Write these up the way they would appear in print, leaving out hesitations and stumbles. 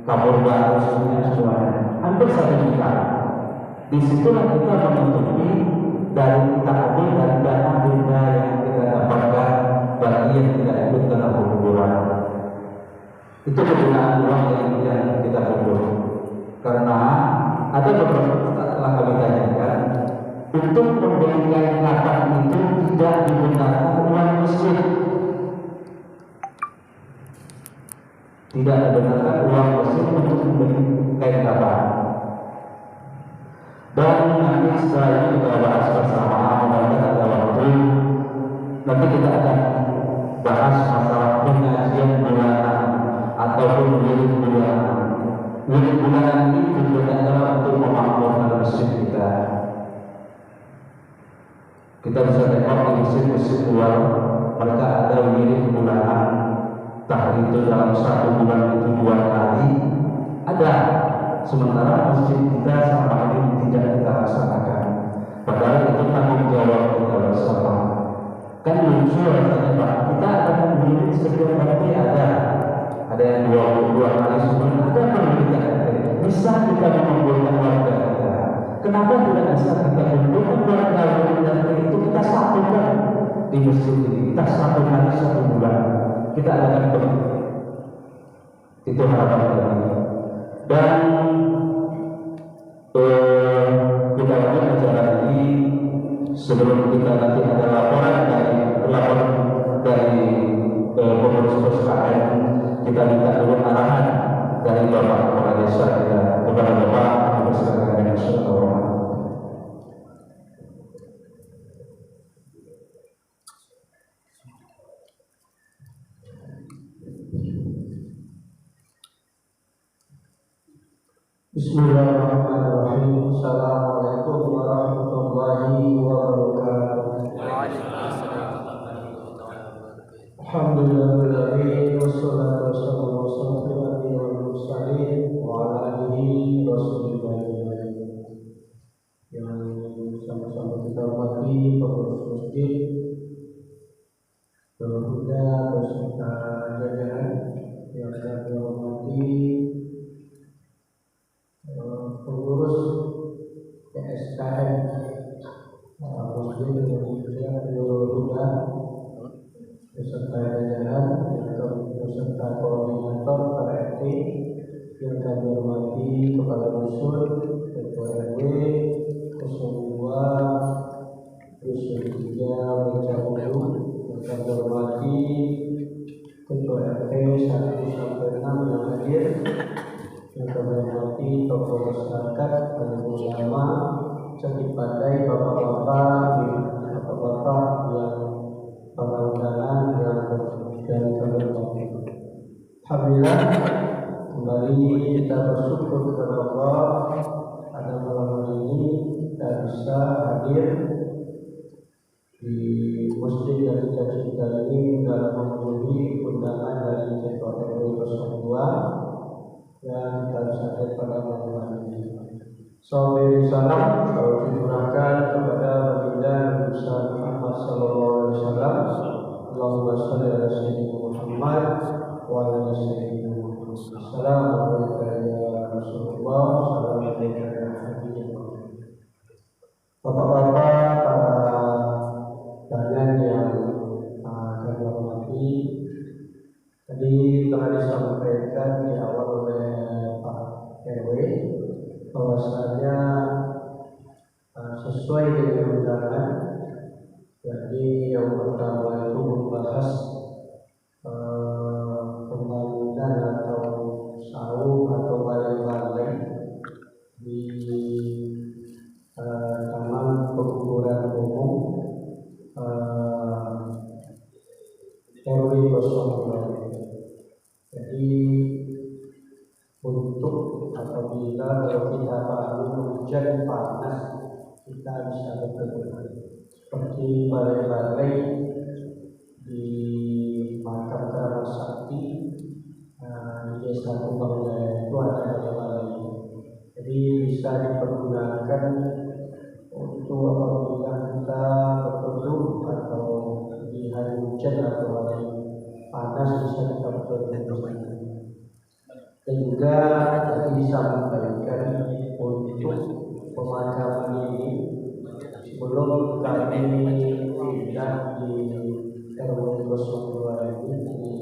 kabur baru semuanya hampir 1 juta. Disitulah kita menutupi dari kita ambil dari dana denda yang kita dapatkan bagi yang tidak ikut dalam kuburan. Itu kegunaan uang yang kita kubur. Karena ada beberapa telah kami tanyakan, untuk membeli kain kafan itu tidak digunakan uang masjid, tidak digunakan uang masjid untuk membeli kain kafan. Dan nanti setelah ini kita bahas bersama, mudah-mudahan ada waktu. Nanti kita akan bahas masalah pengajian bulanan ataupun wirid bulanan. Wirid bulanan ini tujuannya adalah untuk memakmurkan masjid kita. Kita bisa tengok di masjid-masjid luar, mereka ada wirid bulanan. Tahun itu dalam 1 bulan itu 2 kali ada. Sementara masjid kita sama ini tidak kita laksanakan. Padahal itu tanggung jawab kita bersama. Kan lucu rasanya Pak, kita akan wirid setiap hari ada yang 22 kali sebulan, ada perlu kita bisa kita mengumpulkan warga kita. Kenapa tidak bisa kita kumpulkan warga itu kita satukan di masjid ini? Kita 1 hari 1 bulan kita adakan begitu. Itu harapan kami. Dan kita lanjut acara ini sebelum kita nanti ada laporan dari pengurus PSKN. Kita minta dulu arahan dari Bapak Kepala Desa kita kepada Bapak Presiden Nasional. Bismillahirrahmanirrahim. Assalamualaikum warahmatullahi wabarakatuh. Alhamdulillahirrahmanirrahim. Wassalatu wassalamu ala mursalin wa ala alihi rasulillah. Yang sama-sama kita hormati pengurus masjid, Huda beserta jajaran yang saya hormati, pengurus PSKN Muslim Indonesia Huda beserta jajaran beserta koordinator RT yang kami hormati, kepala dusun, ketua RW 02, dusun 3 Becabulu yang kami hormati, ketua RT 1 sampai 6 yang hadir, yang kami hormati tokoh masyarakat, ulama, cerdik pandai, bapak-bapak yang para undangan yang kami hormati. Alhamdulillah, kembali kita bersyukur kepada Allah pada malam hari ini kita bisa hadir di masjid yang kita cintai ini dalam memenuhi undangan dari Ketua RW 02 yang kita bisa hadir pada malam hari ini. Salam dicurahkan kepada baginda Nabi Muhammad sallallahu alaihi wasallam. Allahumma shalli ala sayyidina Muhammad wa ala sayyidina Muhammad. Assalamualaikum ya Rasulullah, assalamualaikum ya Habibullah. Bapak-bapak, para tahanan yang kami hormati, tadi telah disampaikan di awal oleh Pak RW bahwasanya sesuai dengan undangan, jadi yang pertama itu membahas pembangunan atau saung atau balai-balai di taman pekuburan umum RW 02. Jadi untuk apabila kalau kita baru hujan panas kita bisa berkebun seperti balai-balai di makam Keramat Sakti di Desa Kumbang Jaya itu ada balai-balai. Jadi bisa dipergunakan untuk apabila kita berteduh atau di hari hujan atau hari panas bisa kita berteduh. Dan juga ini di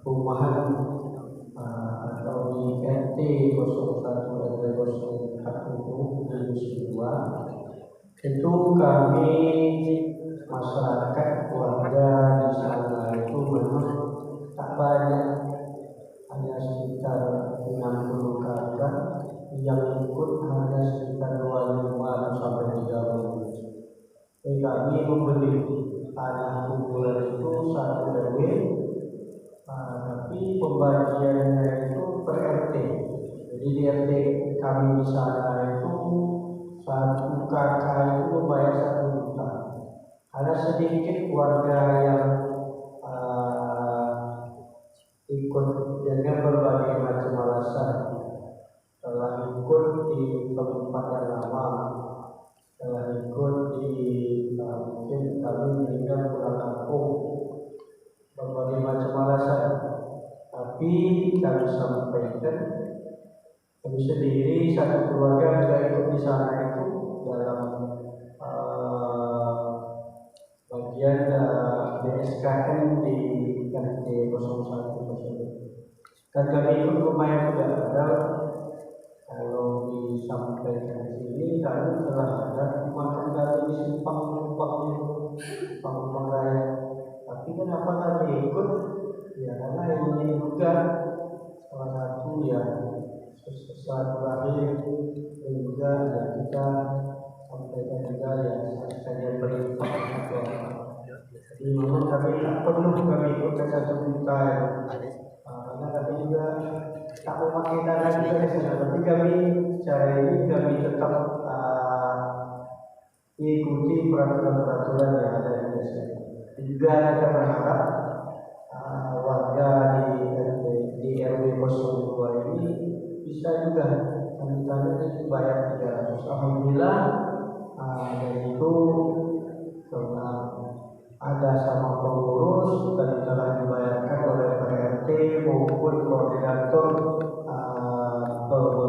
perumahan atau di RT 01 RW 04 di Nusa Dua. Itu kami masyarakat warga di sana itu memang tak banyak, hanya sekitar 60 kakak yang ikut, hanya sekitar 25 sampai 30. Kami membeli tanah kuburan itu 1 RW, tapi pembagiannya itu per RT. Jadi di RT kami di sana itu 1 kakak itu membayar 1 juta. Ada sedikit warga yang ikut dengan berbagai macam alasan, telah ikut di tempat yang lama, telah ikut di mungkin kami meninggal pulang kampung, berbagai macam alasan. Tapi kami sampaikan, kami sendiri satu keluarga juga ikut di sana itu dalam bagian BSKN di RT 01 tersebut. Dan kami ikut lumayan juga, padahal kalau disampaikan di sini kami telah ada makan kali di simpang raya. Tapi kenapa kami ikut? Ya karena ini juga salah satu ya sesuatu terakhir, dan juga ya kita sampaikan juga ya saja berinfak atau apa. Jadi memang kami tak perlu kami ikut ke 1 juta ya. Karena kami juga tak memakai dana juga di sana. Tapi kami cara ini kami tetap ikuti peraturan-peraturan yang ada di desa. Juga kita berharap warga di RW 02 ini bisa juga kami bayar 300. Alhamdulillah, dan itu karena ada sama pengurus dan telah dibayarkan oleh PRT maupun koordinator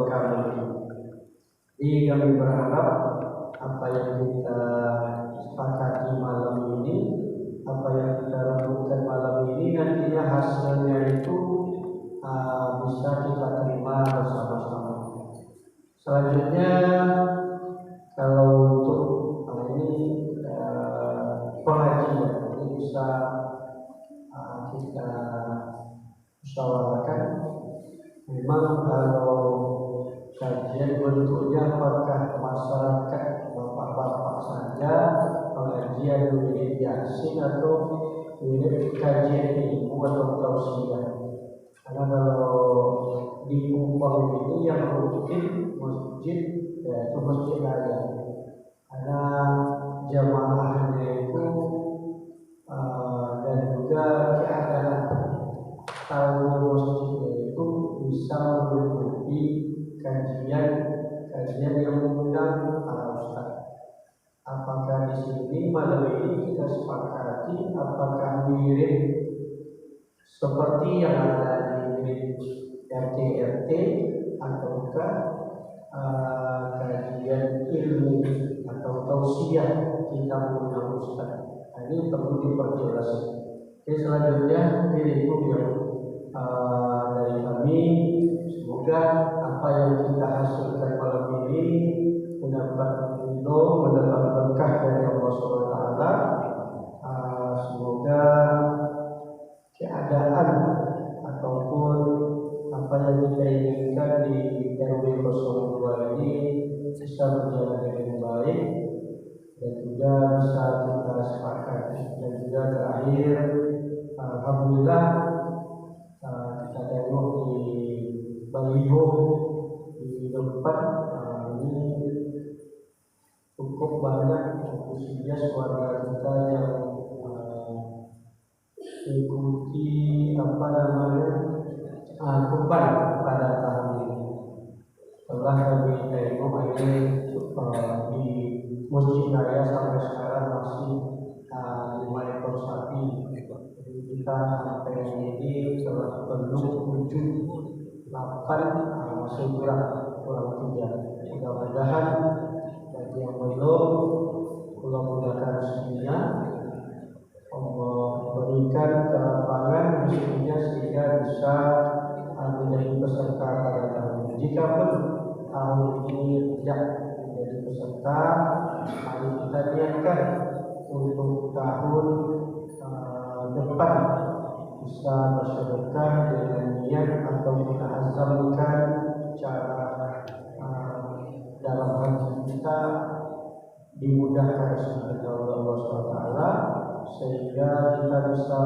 kami. Jadi kami berharap apa yang kita sepakati malam ini, apa yang kita lakukan malam ini, nantinya hasilnya itu bisa kita terima bersama-sama. Selanjutnya, kalau untuk ini pengajian ini bisa kita musyawarahkan. Memang kalau kajian bentuknya apakah masyarakat bapak-bapak saja pengajian unit yasin atau unit kajian ibu atau tausiah. Karena kalau di Kupang ini yang masjid yaitu masjid raya, karena jamaahnya itu dan juga keadaan tahun masjidnya itu bisa menutupi kajian yang mengundang para ustaz. Apakah di sini malam ini kita sepakati apakah mirip seperti yang ada di RT ataukah kajian ilmu atau tausiah kita mengundang ustaz? Ini perlu diperjelas. Oke, selanjutnya itu yang dari kami. Semoga apa yang kita hasilkan malam ini mendapat ridho, mendapat berkah dari Allah SWT. Semoga keadaan ataupun apa yang kita inginkan di RW 02 ini bisa berjalan dengan baik dan juga bisa kita sepakati. Dan juga terakhir, alhamdulillah kita tengok di baliho di depan ini cukup banyak antusias warga kita yang ikuti kurban pada tahun ini. Setelah kami tengok ini di Masjid Raya sampai sekarang masih 5 ekor sapi. Jadi kita sampai ini telah penuh 7, 8 masih kurang 3. Mudah-mudahan bagi yang belum mudah-mudahan resminya Allah berikan kelapangan rezekinya sehingga bisa menjadi peserta pada tahun ini. Jika pun tahun ini tidak menjadi peserta, mari kita niatkan untuk tahun depan bisa bersedekah dengan niat atau kita azamkan cara dalam hati kita dimudahkan oleh Allah SWT sehingga kita bisa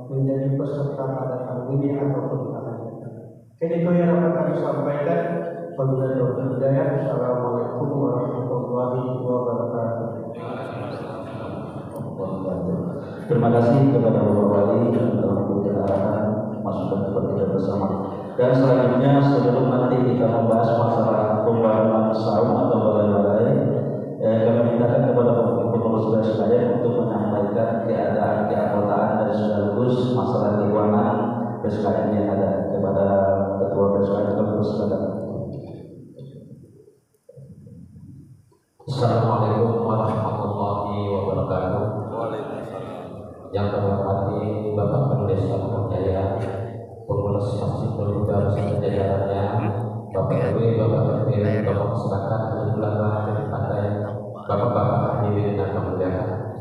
menjadi peserta pada tahun ini ataupun tahun depan. Itu yang dapat kami sampaikan. Wabillahi hidayah. Assalamualaikum warahmatullahi wabarakatuh. Terima kasih kepada Bapak Wali yang telah memberikan arahan masukan kepada kita bersama. Dan selanjutnya sebelum nanti kita membahas masalah pembangunan saung atau balai-balai, kami mintakan kepada pengurus sekalian untuk menyampaikan keadaan keanggotaan dan sekaligus masalah keuangan BSKN yang ada kepada Ketua BSKN Kabupaten. Assalamualaikum warahmatullahi wabarakatuh. Yang kami hormati Bapak Pendeta Jaya, pengurus Masjid Nurul Huda beserta jajarannya, Bapak RW, Bapak RT, Bapak masyarakat, ulama dari pantai, Bapak-bapak hadirin yang kami muliakan.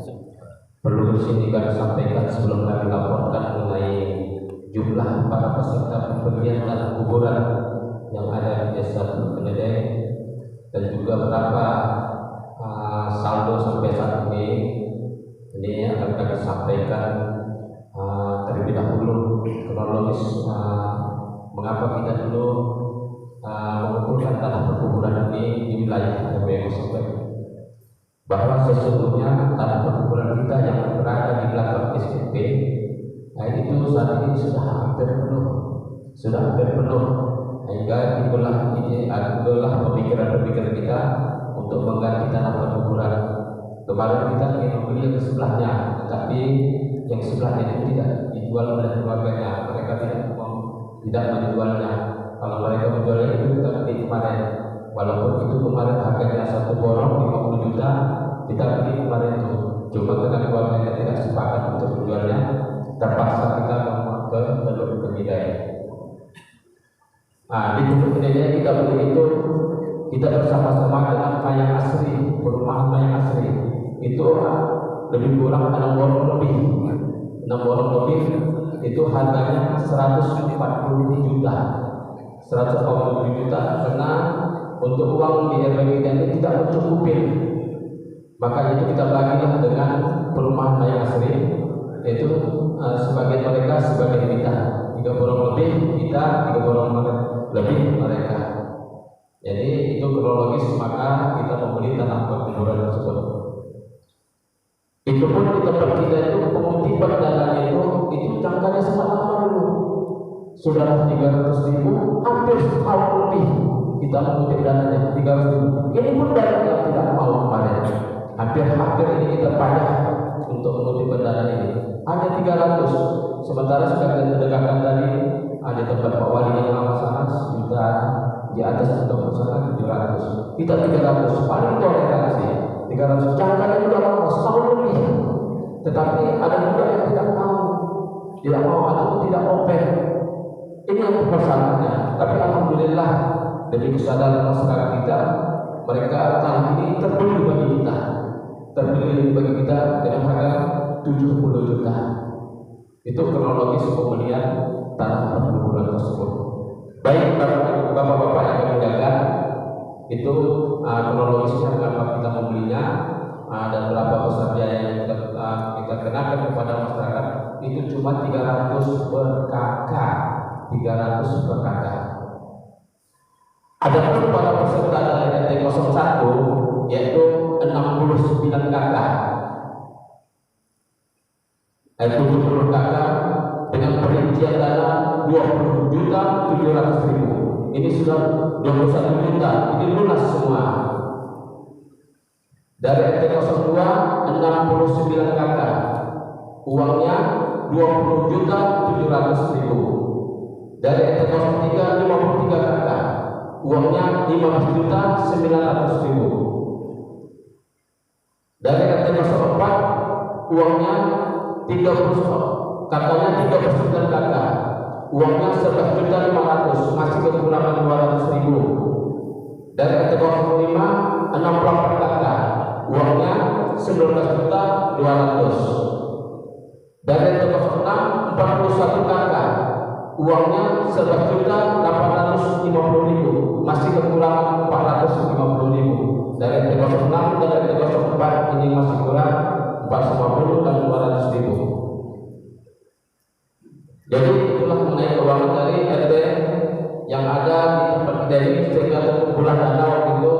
Perlu di sini kami sampaikan sebelum kami laporkan mengenai jumlah para peserta pemberian dan kuburan yang ada di Desa Kedede dan juga berapa saldo sampai saat ini. Ini akan kami sampaikan terlebih dahulu kronologis mengapa kita dulu mengumpulkan tanah perkuburan ini di wilayah RW 01. Bahwa sesungguhnya tanah perkuburan kita yang berada di belakang SPP itu saat ini sudah hampir penuh, sehingga itulah pemikiran kita untuk mengganti tanah perkuburan. Kemarin kita ingin membeli yang sebelahnya, tetapi yang sebelahnya itu tidak dijual oleh keluarganya. Mereka tidak menjualnya. Kalau mereka menjualnya itu kita beli kemarin. Walaupun itu kemarin harganya 1 borong 50 juta, kita beli kemarin itu. Cuma karena keluarganya tidak sepakat untuk menjualnya, terpaksa kita ke Teluk Kedai. Di Teluk Kedai kita beli itu, kita bersama-sama dengan Mayang Asri, perumahan Mayang Asri. Itu lebih kurang 6 borong lebih itu harganya 140 juta karena untuk uang di RW kita ini tidak mencukupi. Maka itu kita bagilah dengan perumahan Mayang Asri, yaitu sebagian mereka, sebagian kita. 3 borong lebih kita, 3 borong lebih mereka. Jadi itu kronologis, maka kita membeli tanah perkuburan tersebut. Itu pun di tempat kita itu pengutipan dananya itu jangkanya sangat lama dulu. Sudah 300.000, hampir setahun lebih kita mengutip dananya 300.000. Ini pun dana yang tidak mau kemarin. Hampir ini kita payah untuk mengutip dana ini. Hanya 300. Sementara sebagai pendekatan tadi ada tempat Pak Wali yang lama sana 1 juta, di atas untuk usaha 700. Kita 300 paling toleransi. 300 jangkanya sudah lama setahun lebih. Tetapi ada juga yang tidak mau atau tidak open. Ini yang permasalahannya. Tapi alhamdulillah dari kesadaran masyarakat kita, mereka tanah ini terbeli bagi kita dengan harga 70 juta. Itu kronologis pembelian tanah perkuburan tersebut. Baik bapak-bapak yang menjaga itu kronologisnya kenapa kita membelinya dan berapa besar biaya yang kita kenakan kepada masyarakat itu cuma 300 per kakak. Ada pun para peserta dari RT 01 yaitu 69 kakak, 70 kakak dengan perincian dana 20.700.000. Ini sudah 21 juta, ini lunas semua. Dari RT 02 69 kakak, uangnya 20.700.000. Dari RT 03 53 kakak, uangnya 15.900.000. Dari RT 04 uangnya 30, kakaknya 39 kakak, uangnya 11.500.000, masih kekurangan 200.000. Dari RT 05 68 kakak, uangnya 19.200.000. Dari RT 06 41 kakak, uangnya 11.850.000, masih kekurangan 450.000. Dari RT 06 dan RT 04 ini masih kurang 450 dan 200.000. Jadi itulah mengenai keuangan dari RT yang ada di tempat kita ini, sehingga terkumpulan dana waktu itu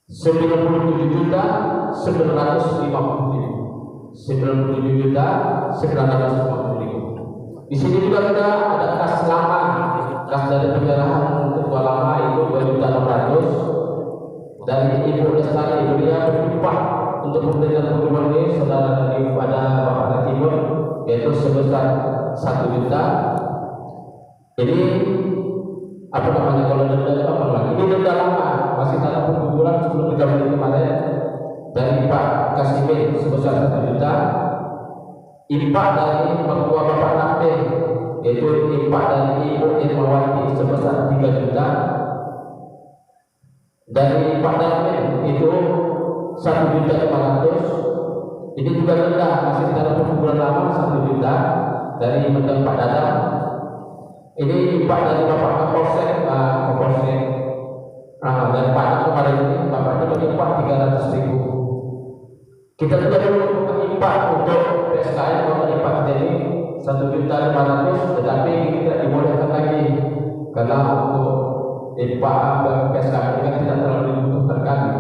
97.950.000. Di sini juga kita ada kas lama, kas dari penyerahan ketua lama itu 2.600.000 dari Ibu Lestari. Beliau berlimpah untuk memberikan hukuman ini saudara daripada Bapak Timur, yaitu sebesar 1 juta. Ini apa namanya, kalau denda itu apa namanya? Ini denda lama, masih dalam pengumpulan sebelum kita beli kemarin dari Pak Kasimin sebesar 1 juta. Impak dari mertua Bapak Nakte, yaitu impak dari Ibu Irmawati sebesar 3 juta. Dari Pak Darmin itu 1.500.000. Ini juga rendah, masih dalam pengumpulan lama 1 juta dari Mendang Pak Dadang. Ini impak dari Bapak Kapolsek, dari Pak kemarin ini Bapaknya berimpak 300.000. Kita juga dulu impak untuk PSKM, kalau impak jadi 1.500.000, tetapi ini tidak dibolehkan lagi karena untuk impak PSKM ini kan tidak terlalu dibutuhkan kami.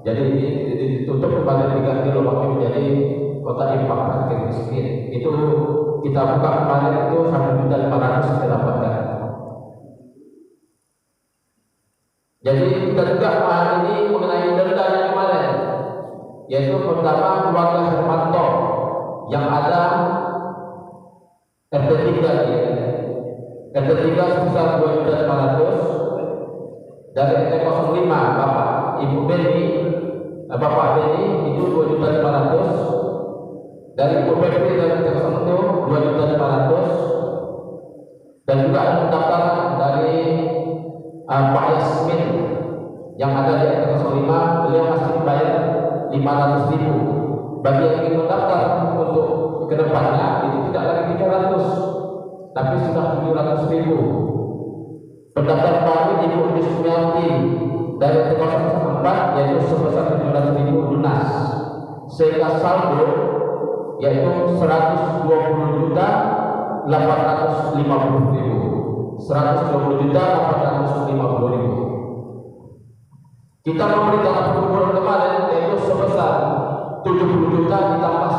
Jadi ini ditutup kembali, diganti lubangnya menjadi kota impak fakir miskin. Itu kita buka kemarin itu 1.500.000 kita dapatkan. Jadi kita juga hari ini mengenai denda yang kemarin, yaitu pertama keluarga Hermanto yang ada RT 3 ya. RT 3 sebesar 2.500.000. Dari RT 05 Bapak Ibu Beni, Bapak Beni itu 2.500.000. Dari Ibu Beni dari RT 01 2.500.000. Dan juga ada pendaftaran dari Pak Yasmin yang ada di RT 05, beliau masih dibayar 500.000. Bagi yang ingin mendaftar untuk kedepannya itu tidak lagi 300, tapi sudah 700.000. Pendaftar baru Ibu Dismiati dari RT 04 yaitu sebesar 17.000 lunas, sehingga saldo yaitu 120.850.000. 120.850.000. Kita memberikan perkumpulan kemarin yaitu sebesar 70 juta ditambah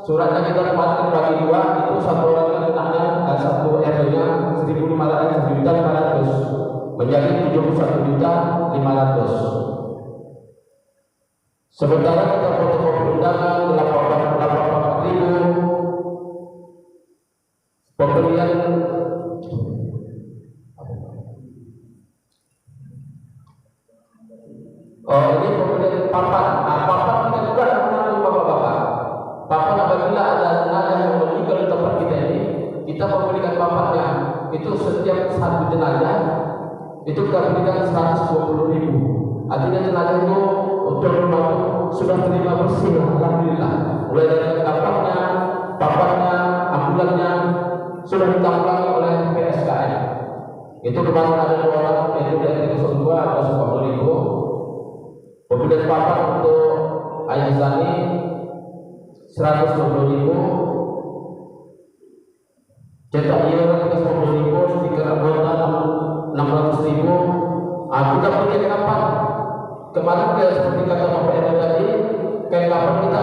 suratnya kita kemarin bagi 2, itu satu orang kenanya satu RW-nya 1.500 menjadi 71.500.000. Sementara kita fotokopi undangan 84.000, pembelian ini pembelian papan. Papan kita juga mengenai bapak-bapak. Papan apabila ada jenazah yang meninggal di tempat kita ini, kita memberikan papannya. Itu setiap satu jenazah itu kita berikan 120.000. Artinya jenazah itu untuk rumah itu sudah terima bersih, alhamdulillah. Mulai dari papannya, ambulannya sudah ditanggulangi oleh PSKM. Itu kemarin ada 2 orang, yaitu dari 02 atau 40.000. Kemudian papan untuk Ayah Zani 120.000, cetak iuran 120.000, stiker anggota 600.000. Kita berikan kapan? Kemarin seperti kata Bapak Eda tadi, kayak kapan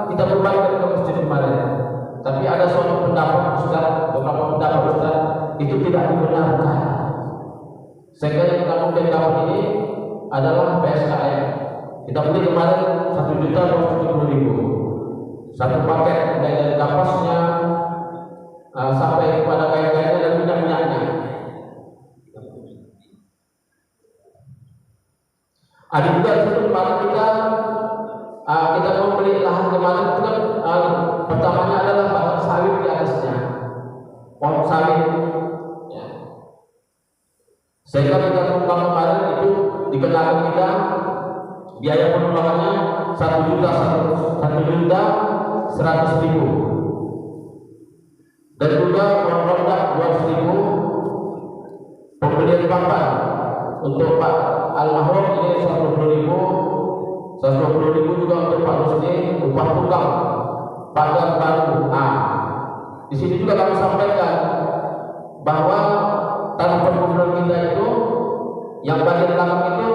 kita berbalik ke masjid kemarin. Tapi ada suatu pendapat Ustaz, beberapa pendapat Ustaz itu tidak dibenarkan. Sehingga yang kita mungkin kapan ini adalah PSKM. Kita beli kemarin 1.270.000 satu paket, mulai dari kapasnya sampai kepada kain-kainnya dan minyak-minyaknya. Ada juga satu kemarin kita membeli lahan kemarin itu kan pertamanya adalah batang sawit di atasnya, pohon sawit. Ya. Sehingga kita tumbang kemarin itu dikenakan kita biaya penumbangannya 1.100.000 dan juga ronda 200.000 pembelian papan untuk Pak almarhum ini 120.000 juga untuk Pak Rusdi upah tukang pagar baru. Di sini juga kami sampaikan bahwa tanah perkebunan kita itu yang bagian belakang itu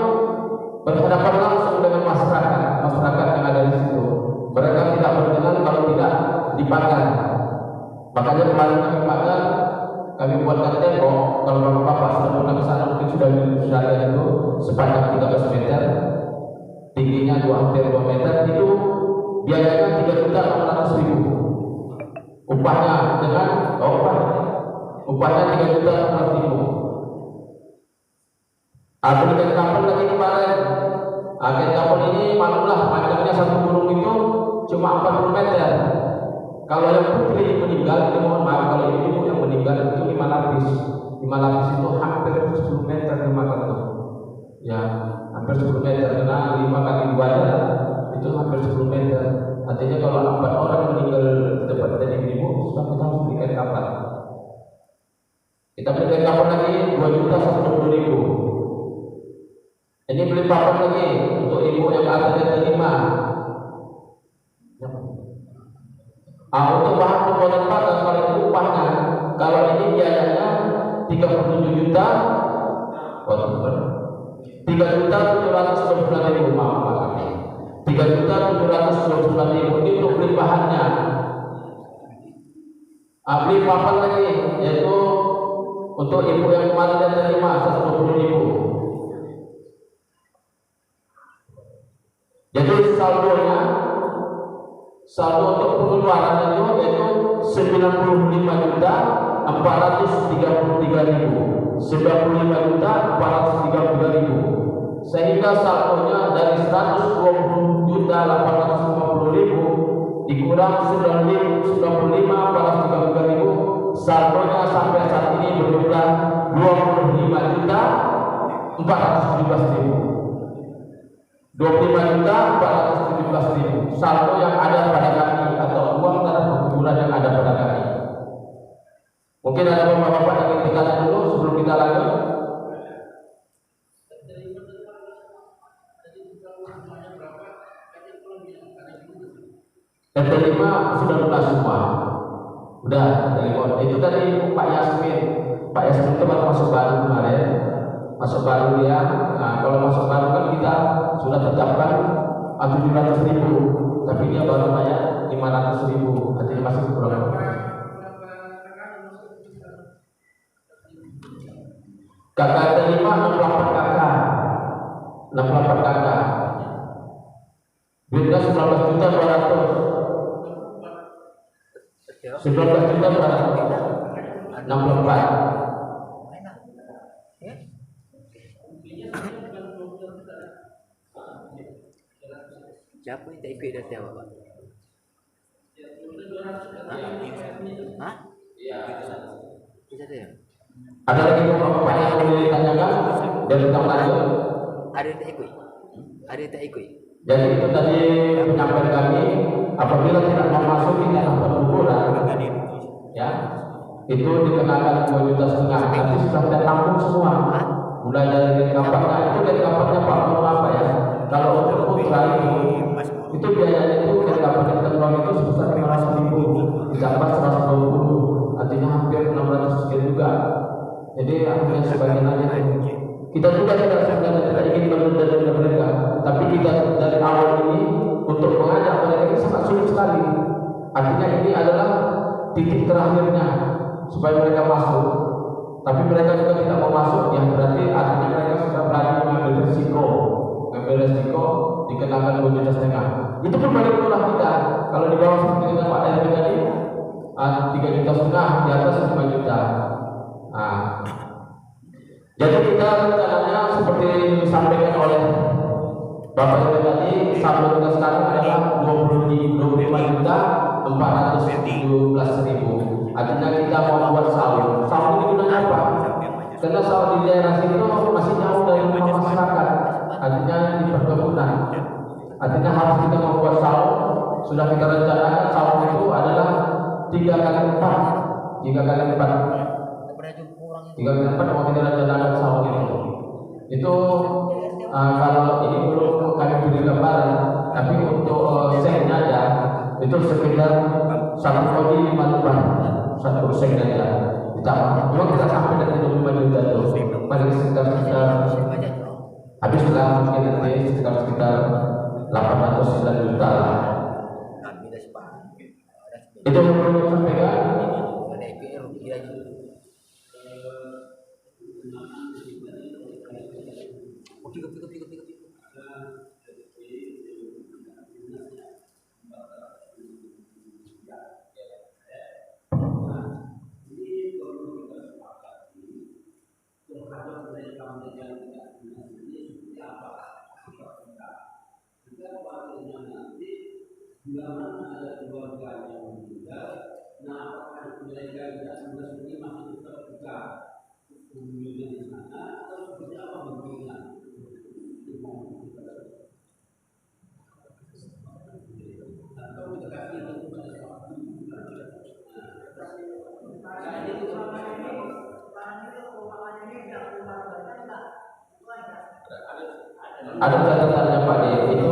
berhadapan langsung dengan masyarakat yang ada di situ. Mereka tidak berkenan kalau tidak dipagar. Makanya kemarin kami buatkan tembok. Kalau bapak-bapak sudah pernah ke sana mungkin sudah lihat itu sepanjang 13 meter, tingginya hampir 2 meter, itu biayanya 3.600.000. Upahnya dengan upahnya 3.600.000. Ada kain kapal lagi kemarin. Kain kapal ini maklumlah panjangnya satu burung itu cuma 40 meter. Kalau yang putri meninggal, ini mohon maaf, kalau ibu yang meninggal itu 5 lapis. 5 lapis itu hampir 10 meter dimakan tuh. Ya, hampir 10 meter karena 5 kali 2 itu hampir 10 meter. Artinya kalau 4 orang meninggal di tempat dari ibu, sudah kita harus beli kain kapal. Kita beli kain kapal lagi 2.120.000. Ini beli papan lagi untuk ibu yang akhirnya terima. Untuk bahan pembuatan pagar kalau itu upahnya, kalau ini biayanya 37 juta, 3.729.000, maaf, 3.729.000 ini untuk beli bahannya. Beli papan lagi, yaitu untuk ibu yang kemarin terima 120.000. Jadi saldo untuk pengeluarannya itu yaitu 95.433.000, 95.433.000, sehingga saldonya dari 120.850.000 dikurang 95.433.000, saldonya sampai saat ini berjumlah 25.417.000. 25.417.000 saldo yang ada pada kami atau uang tanah perkebunan yang ada pada kami. Mungkin ada bapak-bapak yang ingin bertanya dulu sebelum kita lanjut. RT5 sudah lunas semua. Udah telepon. Itu tadi Pak Yasmin itu baru masuk baru kemarin. Masuk baru dia. Nah, kalau masuk baru kan kita sudah tetapkan 700.000, tapi dia baru bayar 500.000, artinya masih kurang. Kakak terima 68 kakak, 68 kakak. Duitnya 19.200.000. 19.264. Siapa yang tak ikut data Bapak? Hah? Iya. Itu ya? Ada lagi beberapa yang perlu ditanyakan dan kita lanjut. Ada yang tak ikut? Ada yang tak ikut? Jadi itu tadi penyampaian kami, apabila tidak memasuki tanah perkebunan, ya, itu dikenakan 2,5 juta. Nanti sudah kita tampung semua. Mulai dari kampaknya, itu dari kampaknya Pak mau apa ya? Kalau untuk putra itu biayanya itu dari kampung kita keluar itu sebesar 500.000 ditambah 120, artinya hampir 600 sekian juga. Jadi akhirnya sebagian aja kita juga tidak ingin menunda mereka, tapi kita dari awal ini untuk mengajak mereka ini sangat sulit sekali. Artinya ini adalah titik terakhirnya supaya mereka masuk. Tapi mereka juga tidak mau masuk, yang berarti artinya mereka sudah berani mengambil risiko dikenakan 2,5 juta. Itu pun paling murah kita. Kalau di bawah seperti kita Pak Dari tadi 3,5 juta, di atas 5 juta. Jadi kita rencananya seperti disampaikan oleh saldo kita sekarang adalah 25.417.000. Artinya kita mau buat sahur. Sahur ini gunanya apa? Karena sahur di daerah situ masih jauh dari rumah masyarakat. Artinya di perkebunan. Artinya harus kita membuat sahur. Sudah kita rencanakan sahur itu adalah 3 kali 4. 3 kali 4. 3 kali 4 mau kita rencanakan sahur itu. Kalau ini belum kami beri gambaran, tapi untuk sengnya aja itu sekitar 1 kodi 5 lembar, 1 seng aja. Ditambah uang kita sampai dari 25 juta itu, paling sekitar habis lah mungkin nanti sekitar 809 juta lah. Itu yang perlu sampaikan. Ada catatannya Pak D, itu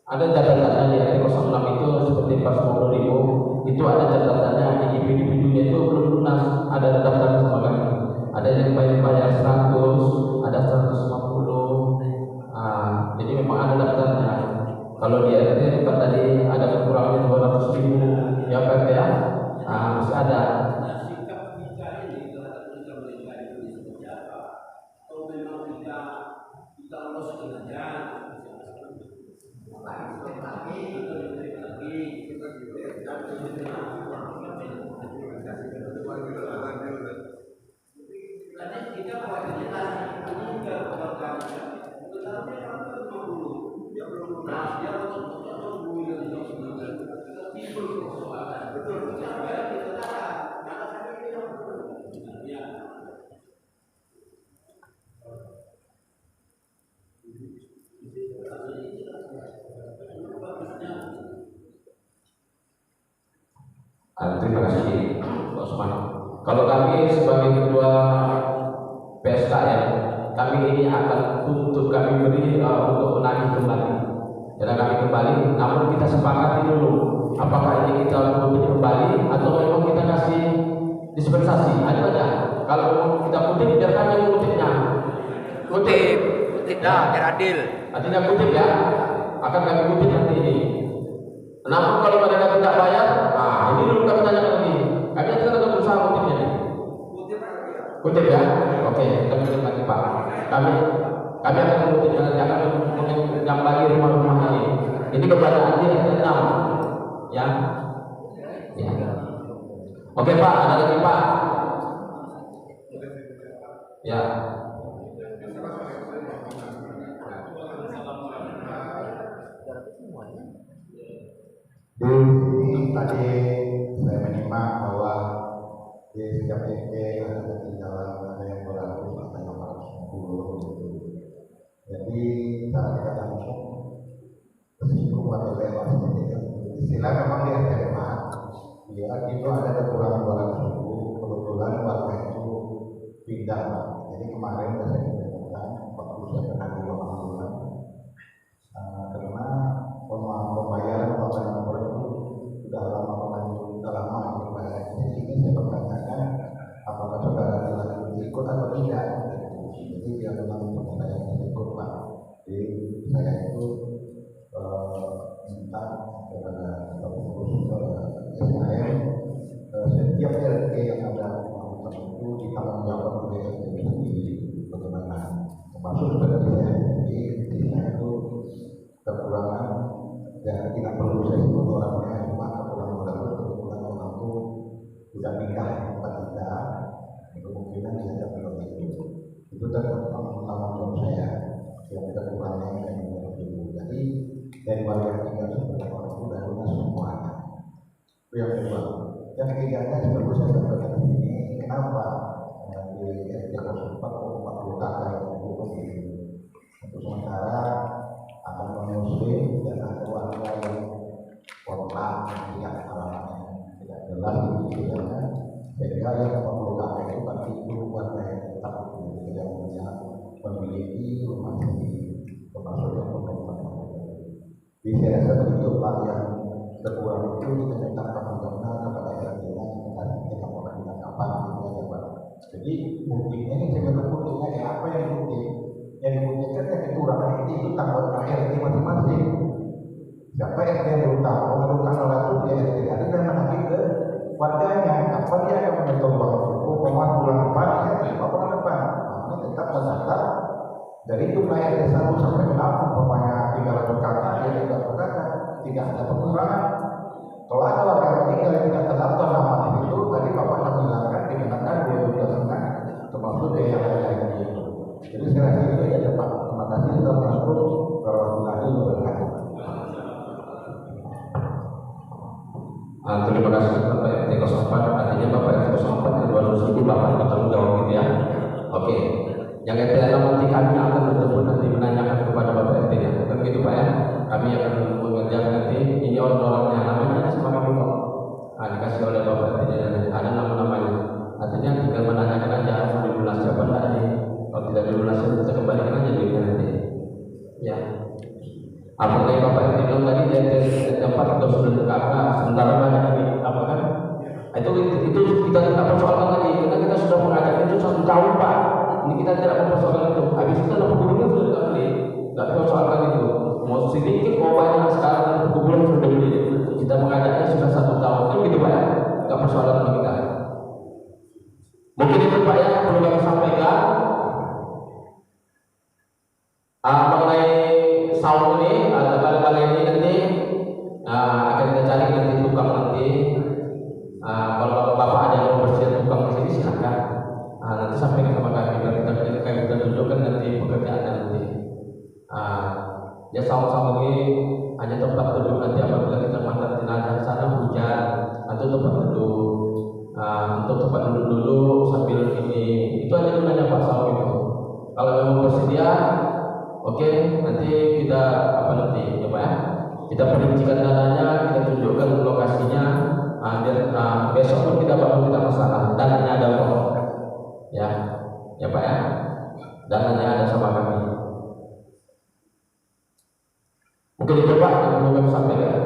ada catatannya di RT 06 itu seperti pas 50.000 itu ada catatannya individu-individunya itu belum lunas, ada daftar sama kami. Ada yang bayar 100, ada 150. Jadi memang ada daftarnya. Kalau di RT tempat tadi ada kekurangan 200.000 ya Pak ya, masih ada. Terima kasih Pak Osman. Kalau kami sebagai ketua PSKM, kami ini akan tuntut kami beri untuk menagih kembali. Jadi kami kembali, namun kita sepakati dulu apakah ini kita kutip kembali atau memang kita kasih dispensasi. Ada aja. Kalau kita kutip, biar kami mengutipnya. Kutip dah, biar adil. Artinya kutip ya, akan kami kutip nanti ini. Namun kalau mereka tidak bayar, ini dulu kami tanya lagi. Kami akan berusaha kutipnya. Kutip ya, oke, kita kutip lagi Pak. Kami akan mengutip nanti akan menyambangi rumah-rumah ini. Ini kepada Andi dan Nam, ya. Oke Pak, ada lagi Pak. Ya. Di sini tadi saya menyimak bahwa di setiap RT ada ketinggalan, ada yang berlaku sampai nomor 10. Jadi cara kita langsung tersinggung atau lewat istilah memang di RT 4 ya itu ada kekurangan barang suku, kebetulan warga itu pindah. Jadi kemarin saya menemukan waktu saya pernah di Lombok karena pembayaran total nomor itu sudah lama jadi ini saya pertanyakan apakah saudara dilanjut ikut atau tidak. Jadi dia memang saya ikut Pak. Jadi saya itu minta kepada pengurus SKM setiap RT yang ada itu ditanggung jawab oleh RT sendiri bagaimana termasuk seperti saya. Jadi saya itu kekurangan dan tidak perlu saya sebut orangnya, cuma kebetulan orang itu sudah nikah tempat kita, kemungkinan dia tidak belum itu kan tanggung jawab saya. yang kekurangan yang begitu. Jadi dari warga yang tinggal sebenarnya orang itu dan lunas semuanya. Itu yang kedua. Yang ketiganya seperti saya sampaikan di sini, kenapa di RT 04 40 kakak yang hukum ini untuk sementara akan menyusun dan ada warga yang kontak yang tidak jelas di sini, sehingga yang 40 kakak itu pasti itu warga yang tetap yang punya memiliki rumah sendiri termasuk yang pemerintah. Jadi saya rasa begitu Pak, yang terkurang itu kita minta pertolongan kepada RT dan kita mau lakukan apa gitu ya Pak. Jadi buktinya ini sebenarnya buktinya ya apa yang bukti? Yang dibuktikan yang kekurangan itu tanggung jawab RT masing-masing. Siapa RT yang berutang, menentukan oleh itu dia RT ada dan menagih ke warganya. Apa dia akan menentukan umpama bulan depan ya terima bulan depan. Ini tetap mencatat dari jumlah RT 1 sampai 6 umpamanya 300 kakak ya 300 kakak tidak ada pengurangan. Kalau ada warga yang tinggal yang tidak terdaftar nama itu tadi Bapak akan bilangkan dikenakan 12,5 termasuk biaya lain itu. Jadi saya rasa itu ya Pak. Terima kasih sudah masuk warahmatullahi wabarakatuh. Terima kasih Bapak RT 04. Artinya Bapak RT 04 yang 200 itu Bapak yang bertanggung jawab gitu ya. Oke. Yang RT 6 nanti kami akan bertemu nanti menanyakan kepada Bapak RT nya. Bukan gitu Pak ya. Kami akan mengerjakan nanti ini orang-orangnya namanya sama kami kok. Dikasih oleh Bapak RT nya ada nama-namanya. Artinya tinggal menanyakan aja mau dilunas siapa tadi. Kalau tidak dilunas kita kembalikan aja duitnya nanti. Ya. Apa yang Bapak RT bilang tadi dari tempat atau sudah kakak sementara banyak apa kan? Itu kita tidak persoalkan lagi karena kita sudah mengajak itu 1 tahun Pak. Ini kita tidak mempersoalkan itu. Habis itu dalam kuburan sudah tidak beli, tidak persoalkan itu. Mau sedikit mau banyak sekarang kuburan sudah beli. Kita mengajaknya sudah 1 tahun kan gitu Pak ya? Tidak persoalan bagi kita. Mungkin itu Pak ya perlu kami sampaikan. Mengenai saung ini, balai-balai ini nanti akan kita cari nanti tukang nanti. Kalau Bapak ada yang mau bersihkan tukang di sini silakan. Nanti sampaikan sama kami biar kita tunjukkan nanti pekerjaannya nanti. Ya saung-saung ini hanya tempat duduk nanti apabila kita mengantar jenazah sana hujan, atau tempat duduk. Untuk tempat duduk sambil ini itu aja gunanya Pak saung itu. Kalau memang bersedia, oke, nanti kita nanti ya Pak ya, kita perincikan dananya, kita tunjukkan lokasinya, besok pun kita bangun tidak masalah, dananya ada kok, ya Pak ya, dananya ada sama kami. Mungkin itu Pak yang perlu kami sampaikan.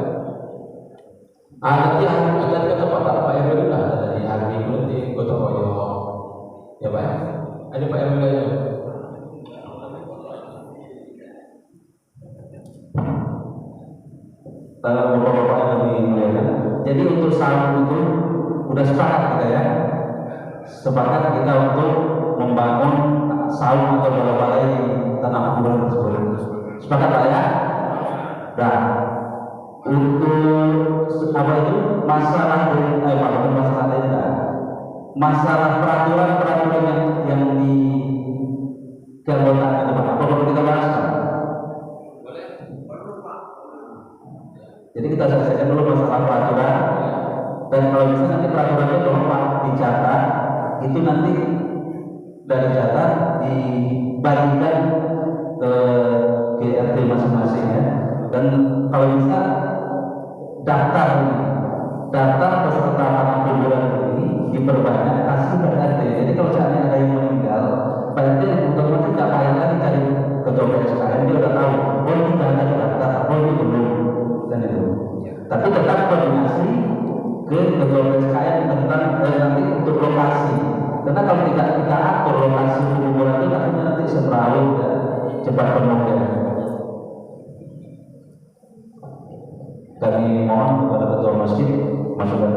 Nanti tadi kata Pak RW sudah ada tadi hari Minggu nanti gotong royong, ya Pak ya, ada Pak RW lainnya. Bapak-bapak yang dimuliakan. Jadi untuk saung itu udah sepakat kita ya. Sepakat kita untuk membangun saung atau balai-balai di tanah kuburan tersebut. Sepakat Pak ya? Nah, untuk apa itu masalah masalah peraturan yang di keanggotaan itu Pak. Apa perlu kita bahas? Jadi kita selesaikan dulu masalah peraturan, dan kalau bisa nanti peraturannya dong Pak dicatat, itu nanti dari catat dibagikan ke RT masing-masing ya. Dan kalau bisa daftar peserta tanah kuburan ini diperbanyak, kasih ke RT. Jadi kalau seandainya ada yang meninggal, Pak RT otomatis tidak payah lagi cari ketua PSKM, dia udah tahu, oh ini ada daftar, oh ini belum. Dan itu, tapi tetap koordinasi ke ketua PSKM tentang nanti untuk lokasi. Karena kalau tidak kita atur lokasi kuburan itu nanti semrawut dan cepat penuh ya. Kami mohon kepada ketua masjid masukan.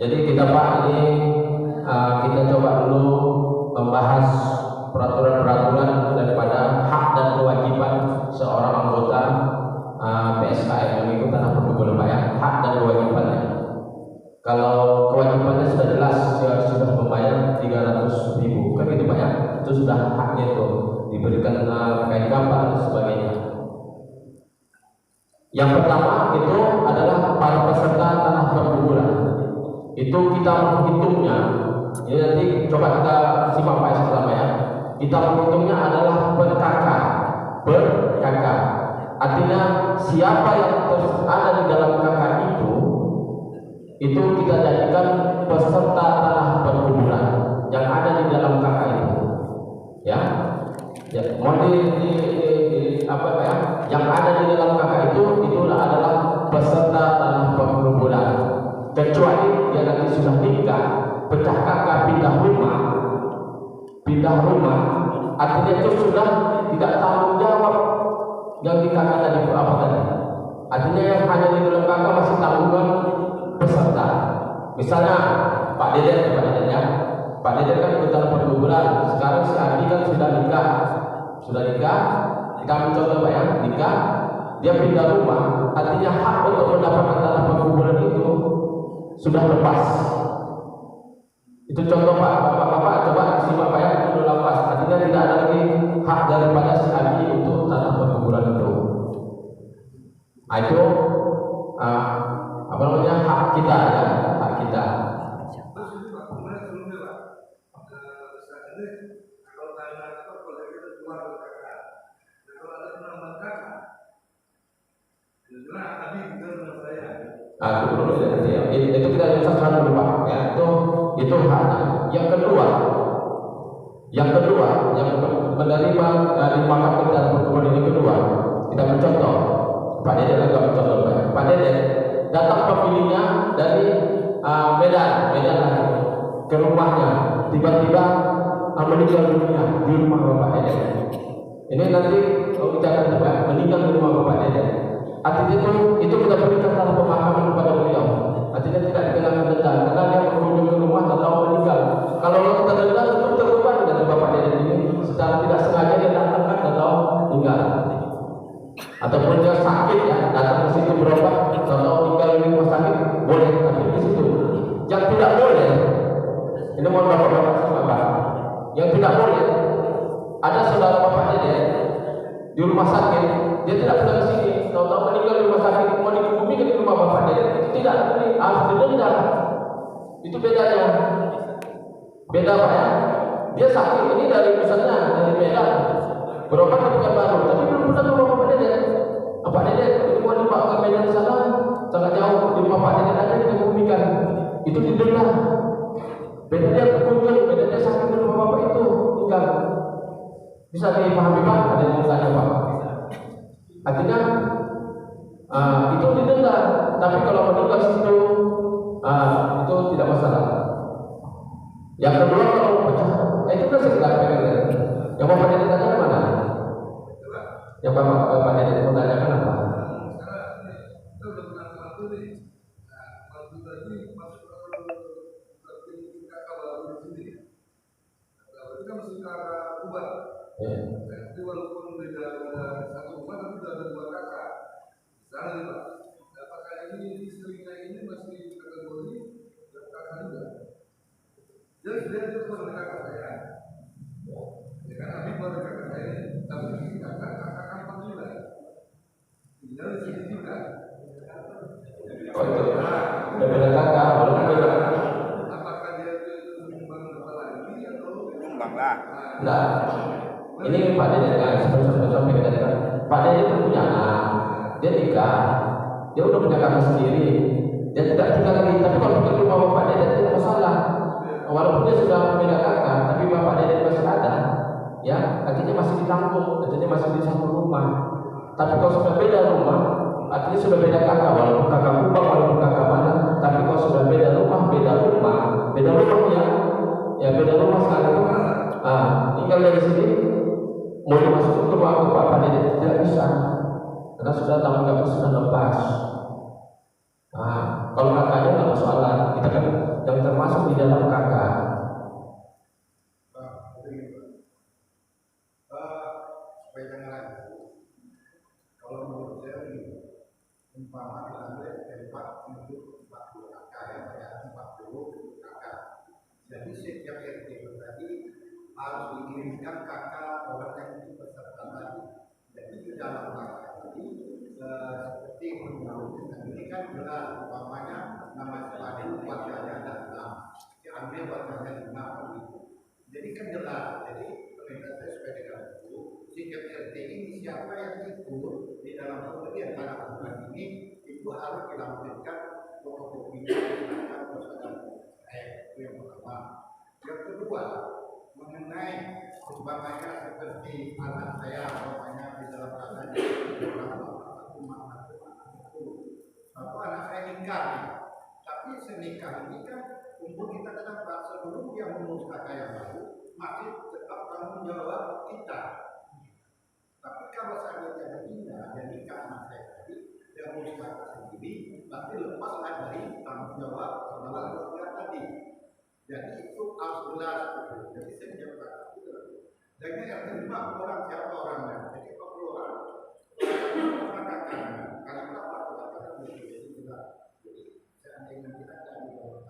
Jadi kita Pak ini kita coba dulu membahas peraturan-peraturan terkait kapan dan sebagainya. Yang pertama itu adalah para peserta tanah perkuburan. Itu kita menghitungnya. Ini nanti coba kita simak Pak sama ya. Kita menghitungnya adalah per kakak. Artinya siapa yang ada di dalam kakak itu kita jadikan peserta tanah perkuburan yang ada di dalam kakak itu. Ya, mau apa ya? Yang ada di dalam kakak itu adalah peserta tanah perkuburan. Kecuali dia nanti sudah nikah, pecah kakak, pindah rumah, artinya itu sudah tidak tanggung jawab yang di kakak tadi apa tadi. Artinya yang hanya di dalam kakak masih tanggungan peserta. Misalnya Pak Deden ya. Pak Deden kan ikutan perkuburan. Sekarang si Adi kan sudah nikah. Kita mencontoh Pak ya, nikah, dia pindah rumah. Artinya hak untuk mendapatkan tanah perkuburan itu sudah lepas. Itu contoh Pak, Bapak coba simak Pak ya, itu lepas. Artinya tidak ada lagi hak daripada si Adi untuk tanah perkuburan itu. Itu apa namanya, hak kita ya, hak kita. Itu kita jelaskan dulu Pak ya, itu haknya. Yang kedua yang menerima dimakamkan dalam perkuburan ini kedua, kita mencontoh Pak Deden agak mencontoh Pak Deden datang pemilihnya dari Medan ke rumahnya, tiba-tiba meninggal dunia di rumah Bapak Deden. Ini nanti kalau kita akan meninggal di rumah Bapak Deden. Artinya itu kita berikan tanah pemakaman kepada beliau. Artinya tidak dikenakan denda karena dia berkunjung ke rumah atau meninggal. Kalau kita denda itu terbeban dari Bapak Deden ini secara tidak sengaja dia datangkan atau meninggal. Ataupun dia sakit ya, datang ke situ berobat atau tinggal di rumah sakit, boleh tapi di situ. Yang tidak boleh, ini mohon Bapak-bapak sama Bapak. Yang tidak boleh, ada saudara Bapak Deden di rumah sakit, dia tidak pulang ke sini, tahu-tahu meninggal di rumah sakit, mau dikebumikan di rumah Bapak Deden, itu tidak, ini harus didenda. Itu bedanya. Beda Pak ya. Dia sakit ini dari misalnya dari Medan, berobat ke Pekanbaru, tapi belum pulang ke rumah Bapak Deden. Bapak Deden itu mau dibawa ke Medan sana, sangat jauh, di rumah Pak Deden aja dikebumikan, itu didenda. Beda dia berkunjung, beda dia sakit di rumah Bapak itu, tinggal. Bisa dipahami Pak? Ada yang mau tanya Pak? Artinya itu didenda, tapi kalau meninggal situ itu tidak masalah. Yang kedua kalau pecah, itu kan sekedar pengen. Yang Bapak Deden tanya mana? Yang Bapak Deden mau tanyakan apa? Jadi walaupun beda satu rumah tapi sudah ada dua kakak. Misalnya nih Pak, apakah ini istrinya ini masih kategori kakak juga? Dia itu keluarga kakak saya. Ya kan Abi keluarga kakak saya, tapi kakak kampung juga. Tinggal di sini juga. Oh itu, beda kakak, walaupun beda. Apakah dia itu menyumbang berapa lagi atau Menyumbang lah? Enggak. Ini Pak Deden kan, sampai kita dengar. Pak Deden itu punya anak, dia nikah, dia udah punya kakak sendiri, dia tidak tinggal lagi. Tapi kalau di rumah Bapak Deden tidak masalah. Walaupun dia sudah beda kakak, tapi Bapak Deden masih ada, ya, artinya masih ditanggung, artinya masih di satu rumah. Tapi kalau sudah beda rumah, artinya sudah beda kakak, walaupun kakak kubang, walaupun kakak mana, tapi kalau sudah beda rumah ya beda rumah sekali. Tinggal dari sini. Mau dimasukkan ke rumah Bapak Deden tidak bisa, karena sudah tanggung jawab sudah lepas. Kalau kakaknya nggak masalah, kita kan yang termasuk di dalam kakak. Supaya jangan lagi, kalau menurut saya ini umpama diambil tempat untuk 40 kakak yang banyak 40 kakak. Jadi setiap RT tadi harus dikirimkan kakak orang yang itu peserta dalam rangka ini seperti menurut ini kan jelas umpamanya nama sepadu warganya ada 6, diambil warganya 5 jadi kan jelas. Jadi permintaan saya supaya dengan itu sikap RT ini siapa yang ikut di dalam pemberian tanah aturan ini itu harus dilampirkan fotokopinya itu yang pertama. Yang kedua mengenai umpamanya seperti anak saya umpamanya di dalam keadaan atau anak saya nikah, tapi senikah ini kan untuk kita tetap sebelum dia mengurus kakak yang baru masih tetap tanggung jawab kita. Tapi kalau seandainya berpindah dan nikah anak saya tadi dia mengurus kakak sendiri, tapi lepaslah dari tanggung jawab terhadap keluarga tadi. Jadi itu harus jelas. Jadi saya jawab itu. Dan yang kedua orang siapa orangnya. Jadi kalau orang kakaknya kalau berapa kakaknya mesti juga. Jadi seandainya kita ada di dalam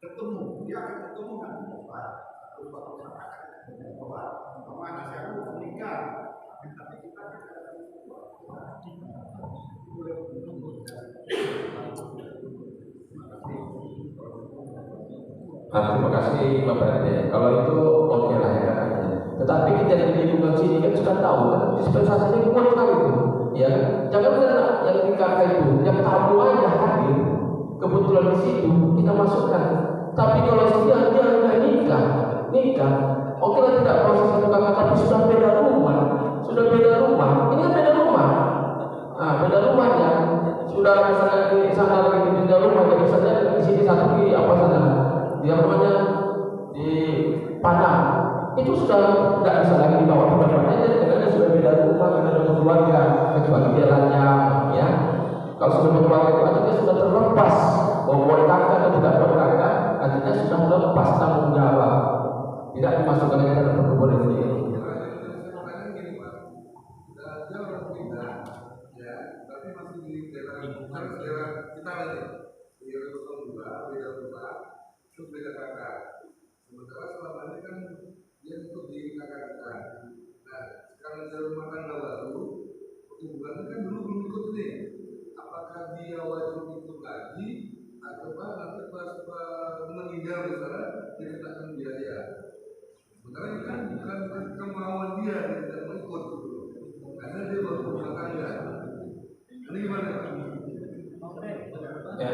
ketemu dia akan ketemu dengan obat atau obat obat kemana saya mau menikah tapi kita tidak ada terima kasih Bapak RT. Kalau itu oke lah ya. Tetapi kita di lingkungan sini kan sudah tahu kan dispensasinya kuat sekali itu. Ya, jangan benar yang di kakak itu, yang tamu aja hadir. Kebetulan di situ kita masukkan. Tapi kalau dia udah nikah, oke lah tidak proses satu kakak, tapi sudah beda rumah. Ini kan beda rumah. Nah, beda rumahnya sudah misalnya di sana lagi beda rumah, jadi misalnya di sini satu di apa sana, dia namanya di Padang. Itu sudah tidak bisa lagi dibawa ke tempatnya, jadi karena sudah beda rumah, beda keluarga, kecuali dia lanjang, ya. Kalau sudah berkeluarga itu artinya sudah terlepas, buat kakak atau tidak buat kakak, artinya sudah lepas tanggung jawab, tidak dimasukkan ke dalam perkebunan ini. Sementara selama ini kan dia untuk di kakak kita. Nah, sekarang dalam rumah tangga baru, pertumbuhan kan dulu belum ikut nih. Apakah dia wajib ikut lagi atau nanti pas meninggal misalnya dia dikenakan biaya? Sementara ini kan bukan kemauan dia tidak mau ikut, karena dia baru rumah tangga. Ini gimana? Ya.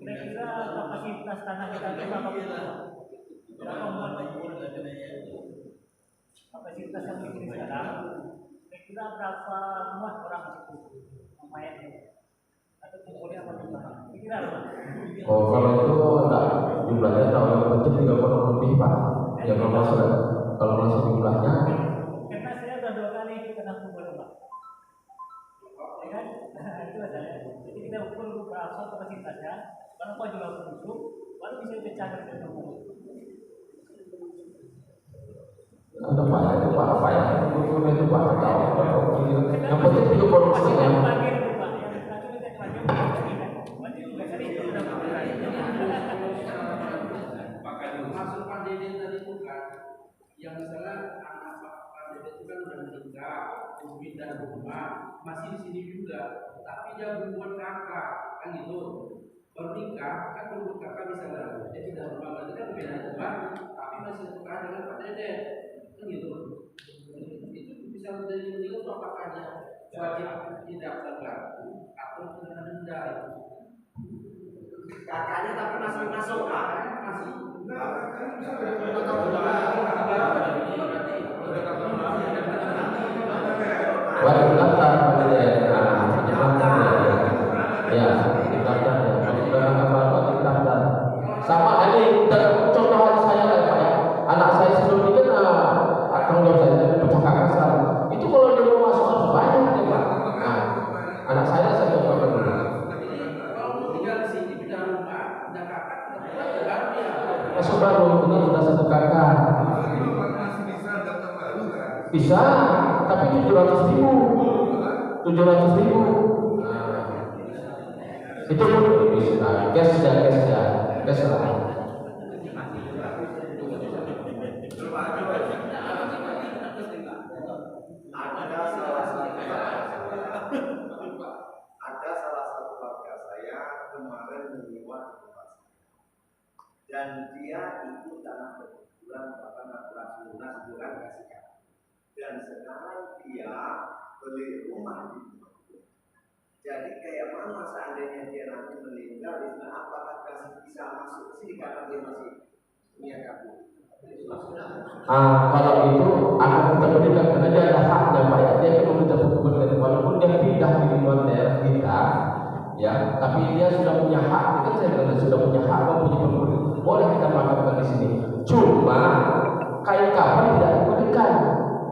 Kira-kira kapasitas tanah kita berapa? Kapasitas yang dimiliki sekarang, kira-kira berapa muat orang situ mayatnya? Atau kumpulnya apa gimana? Kira apa? Oh, kalau itu enggak jumlahnya tahun yang penting 30 lebih Pak. Ya kalau masuk jumlahnya. Karena saya sudah 2 kali kena kumpul Pak. Ya kan? Itu ada. Jadi kita ukur berapa kapasitasnya. Kalau kau juga busuk, baru bisa pecah dari rumah. Ada Pak itu apa ya? Itu Pak tahu. Yang penting juga produksinya. Maksud Pak Dede tadi bukan yang misalnya anak Pak Dede itu kan udah menikah, pindah rumah, masih di sini juga, tapi dia berbuat kakak, kan gitu. Bernikah kan menurut kakak misalnya dia tidak rumah berarti kan beda rumah tapi masih suka dengan Pak Dede kan gitu. Itu bisa menjadi menilai itu apakah dia wajib tidak terganggu atau kena denda itu kakaknya tapi masih masuk Pak masih wajib daftar Pak Dede. Ya, daftar ya. Sama ini contoh hari saya kan Pak ya. Anak saya sebelum ini kan tanggung jawab saya pecah kakak sekarang. Itu kalau dia mau masuk harus banyak ya Pak. Nah, anak saya coba dulu. kalau tinggal di sini pindah rumah pindah kakak baru ya Masuk baru ini sudah 1 kakak. Bisa, tapi 700.000. Itu pun bisa. Cash lah. dan dia ikut dalam perkumpulan asuransi lunas bulan kasihkan. Dan sekarang dia beli rumah di Bengkulu. Jadi kayak mana seandainya dia nanti meninggal, apakah kasih bisa masuk ke sini karena dia masih punya kartu? Kalau itu akan kita berikan karena dia ada haknya Pak ya. Dia kan meminta perkumpulan walaupun dia pindah di luar daerah kita, ya, tapi dia sudah punya hak. Itu saya bilang sudah punya hak mempunyai perkumpulan. Boleh kita makamkan di sini. Cuma kain kafan tidak diberikan.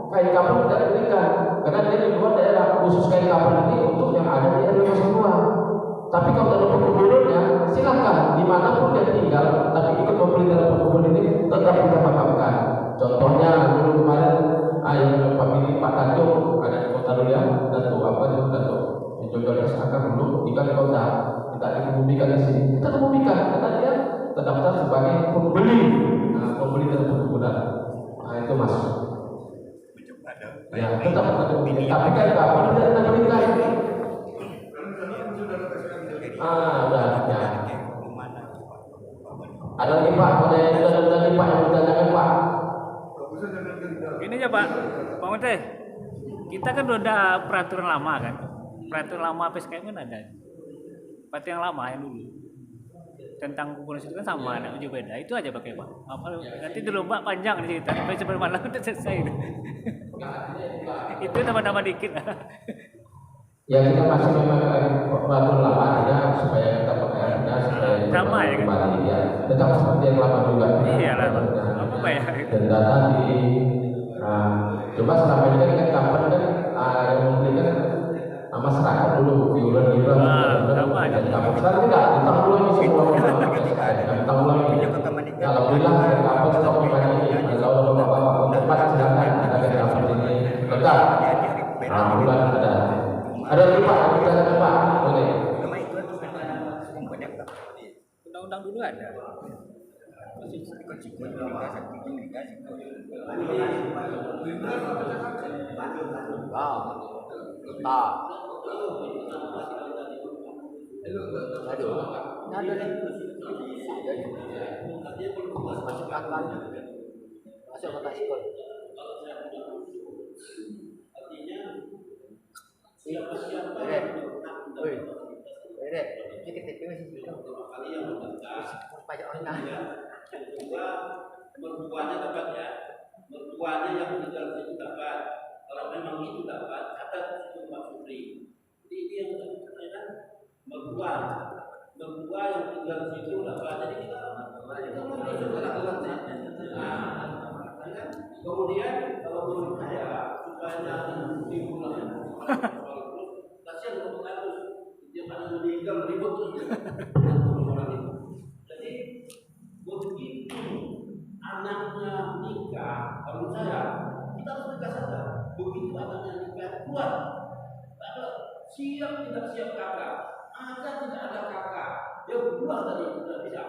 Kain kafan tidak diberikan karena dia di luar daerah. Khusus kain kafan ini untuk yang ada di RW 02. Tapi kalau ada perkumpulannya, silakan dimanapun dia tinggal, tapi ikut membeli dalam perkumpulan ini tetap kita makamkan. Contohnya dulu kemarin yang famili Pak Tanjung ada di Kota Luya, Datuk Jojo Akar dulu tinggal di kota, kita dikebumikan di sini. Kita kebumikan karena dia terdaftar sebagai pembeli, dalam perkumpulan. Itu masuk. Ya, tetap ada pembeli. Tapi kan kapan tidak kita berikan? Udah ya. Ada lagi Pak, ada lagi Pak yang bertanyakan Pak. Ini aja Pak Menteri, kita kan udah ada peraturan lama kan, peraturan lama PSKM kan ada, peraturan yang lama yang dulu tentang kumulasi itu kan sama, ada juga beda, itu aja pakai Pak. Nanti dulu Pak panjang nih cerita, sampai sebelum malam udah selesai. Itu nama-nama dikit. Ya kita masih memang peraturan lama aja supaya kita pakaiannya supaya sama ya kan? Kembali ya, tetap seperti yang lama juga. Iya lah, apa ya? Dan data di coba selama ini kan kapan kan yang membeli kan masyarakat dulu iuran sama aja. Sekarang tidak ditang ulang semua ditang ulang. Kalau bilang kapan stop lagi kalau bapak tempat sedangkan ada kapan ini tetap bulan ada lagi Pak, ada Pak, boleh. Undang-undang dulu ada. Masuk kota sekolah. Mertuanya dapat ya, mertuanya yang tinggal di situ dapat. Kalau memang itu dapat, kata itu Pak Supri. Jadi ini yang kan mertua yang tinggal di situ dapat. Jadi kita kemudian kalau menurut saya supaya jangan diulang. Kasihan untuk kasus dia pada meninggal ribut terus. Jadi begitu anaknya nikah, kalau saya kita harus nikah saja. Begitu anaknya nikah keluar, ada siap tidak siap kakak, ada tidak ada kakak, dia keluar dari tidak bisa.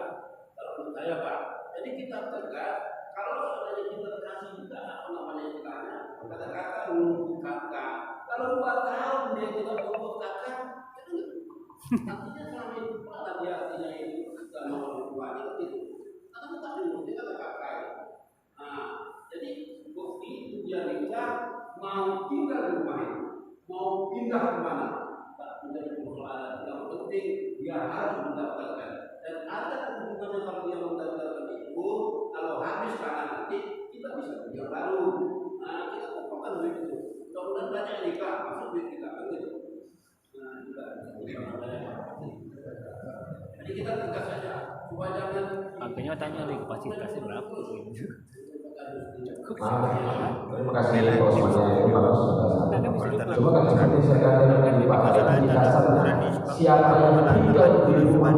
Kalau menurut saya Pak, jadi kita tegas. Kalau seandainya kita kasih juga apa namanya istilahnya, kata kakak nunggu kakak. Kalau 2 tahun dia tidak nunggu kakak, artinya selama itu malah dia artinya itu kita mau berbuat itu. Karena kita nunggu dia kata kakak. Jadi begitu dia nikah mau tinggal di rumah itu, mau pindah kemana, tak menjadi persoalan. Yang penting dia harus mendaftarkan. Dan ada hubungannya kalau dia mendaftarkan itu, kalau habis karena nanti kita bisa beli yang baru. Kita kumpulkan duit itu. Mudah-mudahan banyak nikah masuk duit kita kan gitu. Jadi kita tegas saja supaya jangan. Makanya tanya lagi kapasitasnya berapa? Terima kasih Bos Mas bagus. Coba kan seperti saya katakan tadi Pak, di dasar siapa yang tinggal di rumah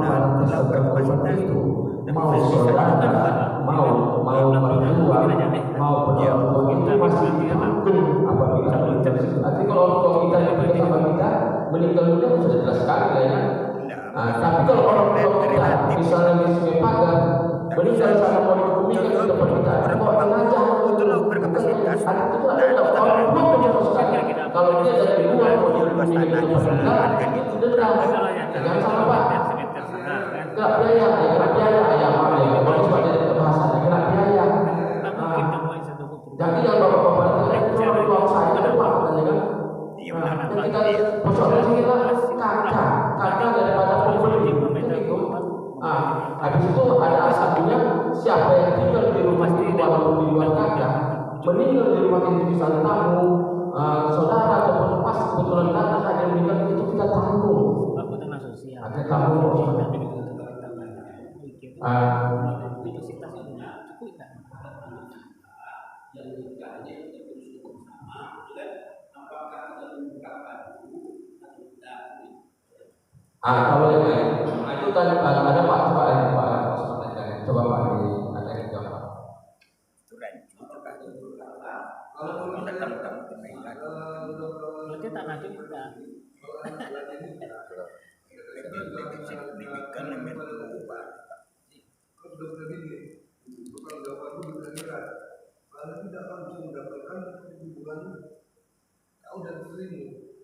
seperti itu, mau saudara, mau mertua, mau berorang itu masih ditanggung apabila nanti kalau kita yang sama kita meninggal dunia sudah jelas sekali ya. Tapi kalau orang tua kita misalnya di Sungai Pagar meninggal sama orang bumi kan kita perminta kok aja berkapasitas ada orang tua menyeruskan kalau dia dari luar bumi kita perminta itu dendam jangan sama Pak nggak biaya ya meninggal di rumah kita, misalnya tamu, saudara ataupun pas kebetulan datang ada yang meninggal, itu kita tanggung. Aku tanah sosial. Ada tanggung. Kalau yang lain, itu tadi ada Pak, coba Pak ada yang jawab. Berarti tanah itu kita. Karena tidak akan bisa mendapatkan hubungan kau dan istrimu.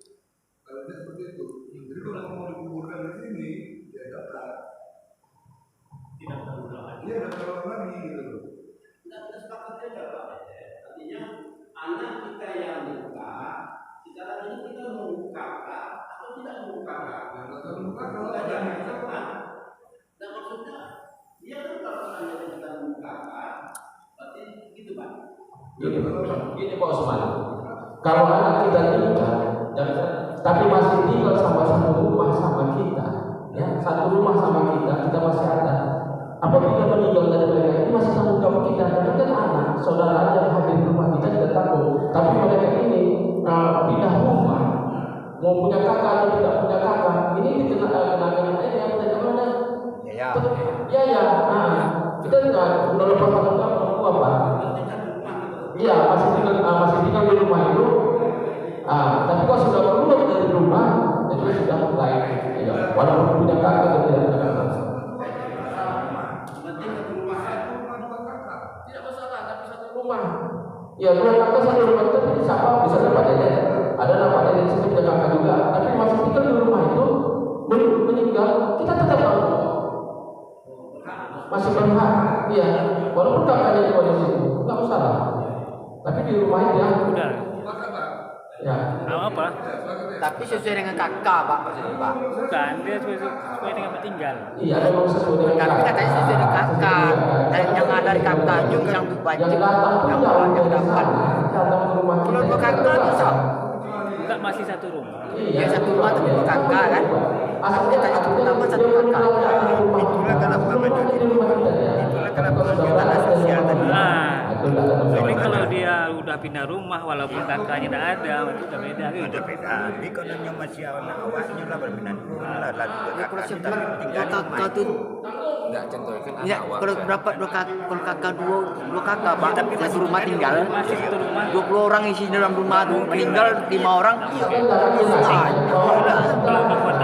Kalau dia seperti itu, jadi kalau mau dikuburkan di sini, dia daftar. Tidak berulang lagi. Dia daftar lagi gitu. Tidak sepakat saja Pak. Artinya anak kita yang nikah, secara ini kita membuka atau tidak membuka. Yang nggak terbuka kalau Kita ada jangan yang kan. Dan maksudnya dia kan kalau seandainya kita membuka, berarti gitu Pak. Gini Pak Usman, kalau anak kita nikah, tapi masih tinggal sama satu rumah sama kita, ya satu rumah sama kita masih ada. Apabila meninggal dari mereka ini masih tanggung jawab kita, karena kan anak, saudara yang hadir di rumah kita tidak tanggung. Tapi mereka ini pindah rumah, mau punya kakak atau tidak punya kakak, ini dikenakan ini yang kita mana? Ya. Kita udah lepas tanggung jawab apa? Iya, masih tinggal di rumah itu. Tapi kalau sudah keluar dari rumah, itu sudah mulai. Ya, walaupun punya kakak dan tidak punya kakak. Tidak masalah, tapi satu rumah. Ya, dua kakak satu rumah itu siapa? Misalnya Pak Dede. Ada nama Pak Dede itu punya kakak juga. Tapi masih tinggal di rumah itu, meninggal, kita tetap tanggung. Masih berhak. Iya, walaupun kakaknya di situ, nggak masalah. Tapi di rumah itu ya. Udah. Ya. Apa? Tapi sesuai dengan kakak Pak maksudnya Pak. Bukan, dia sesuai dengan bertinggal. Iya, memang sesuai dengan Tapi kakak. katanya sesuai dengan kakak. Dan yang ada dari kakak juga yang wajib yang dapat. Datang ke rumah kita. Kalau dua kakak bisa. Enggak, masih satu rumah. Yang satu rumah tapi dua kakak kan. Asal katanya pertama satu kakak. Itulah kenapa tanah sosial tadi. Tapi kalau dia udah pindah rumah walaupun kakaknya tidak ada, itu udah beda. Udah beda. Tapi kalau masih anak awaknya lah berminat lah lalu Ya kalau kakak sebelah tinggal kakak tuh Enggak contoh kan ya, kalau berapa kalau kakak dua kakak Pak, tapi satu rumah tinggal. Masih satu rumah. 20 orang isi dalam rumah tuh, meninggal 5 orang. Kalau kekuatan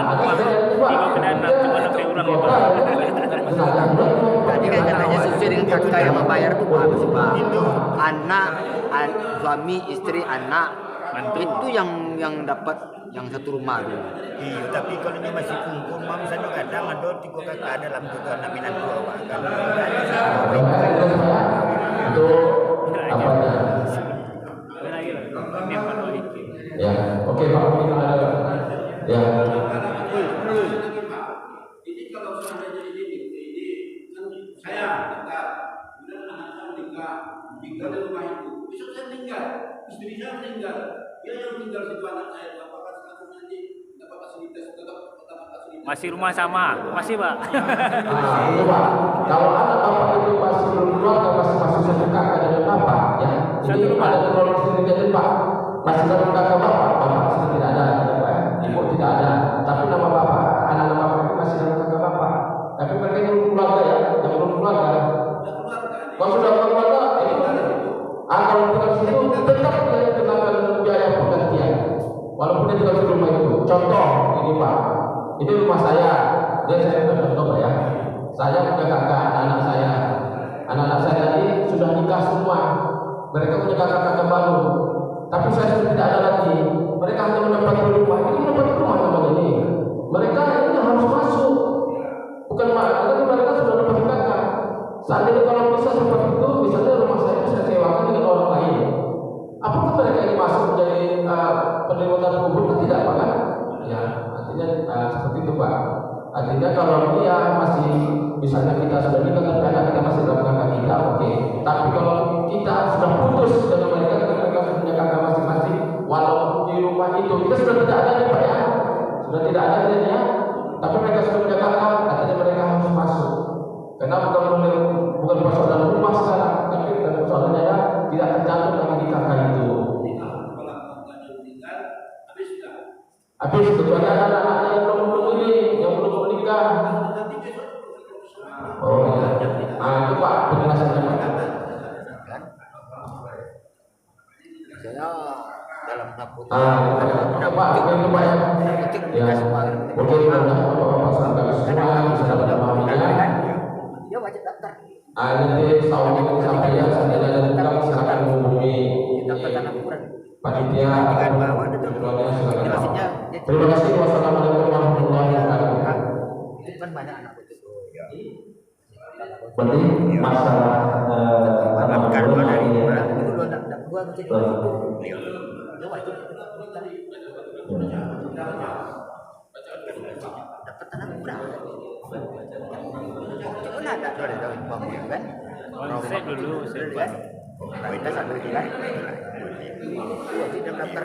rumah 5 ke anak cuma 6 orang ya Pak. Tadi kan katanya sesuai dengan kakak yang membayar tuh Pak, masih Pak. Anak, suami, istri, anak, itu yang dapat yang satu rumah tuh. Iya, tapi kalau dia masih kumpul, misalnya kadang ada 3 kakak dalam juga naminan 2 awak kan. Itu apanya? Ya, oke Pak, mungkin ada. Ya. Jadi kalau seandainya ini kan saya nikah, kemudian anak saya menikah, tinggal di rumah itu. Besok saya meninggal, istri saya meninggal. Dia yang tinggal situ anak saya, apakah statusnya nanti dapat fasilitas tetap fasilitas? Masih rumah sama, masih Pak. Itu Pak. Kalau anak bapak itu masih belum keluarga, masih satu kakak dengan bapak, ya. Jadi ada kronologi sendiri Pak. Masih dalam kakak bapak sudah tidak ada, Pak. Ibu tidak ada. Tapi nama bapak, anak-anak bapak itu masih dalam kakak bapak. Tapi mereka yang belum keluarga ya, yang belum keluarga. Kalau sudah keluarga, kalau tinggal situ tetap dia kenakan biaya penggantian. Walaupun dia tinggal di rumah itu. Contoh ini Pak, ini rumah saya. Dia saya contoh ya. Saya punya kakak, anak saya. Anak-anak saya tadi sudah nikah semua. Mereka punya kakak-kakak baru. Tapi saya sudah tidak ada lagi. Mereka hanya menempati rumah. Ini menempati rumah namanya ini. Mereka ini harus masuk. Bukan karena mereka sudah menempati kakak. Seandainya kalau bisa seperti itu, misalnya rumah saya bisa sewakan dengan orang lain. Apakah mereka ini masuk menjadi penerima kubur? Tidak, Pak kan? Ya, artinya seperti itu, Pak. Artinya kalau dia masih, misalnya kita sudah nikah tapi anak kita masih dalam kakak kita, oke. Tapi kalau kita sudah putus dengan Kita sudah tidak ada nih Pak ya, sudah tidak ada nih ya. Tapi mereka sudah menyatakan katanya mereka harus masuk. Kenapa bukan persoalan rumah sekarang, tapi persoalannya ya tidak tercantum lagi di KK itu. Habis kecuali ada anak-anak yang belum ini, yang belum menikah. Oh ya, itu Pak penjelasannya Pak. Saya dalam dapur. Pak, itu Pak ya. Ya, oke, Bapak sampai semua bisa dapat memahaminya. Dia wajib daftar. Nanti tahun ini sampai ya, sampai ada tentang silakan menghubungi panitia ketuanya silakan. Terima kasih. Wassalamualaikum warahmatullahi wabarakatuh. Itu kan banyak anak itu. Berarti masalah kalau dari mana? Itu dua mesti itu. Dia wajib dapat tanah kurang. Cuma ada kan? Saya dulu saya Kita satu kan? Wajib daftar.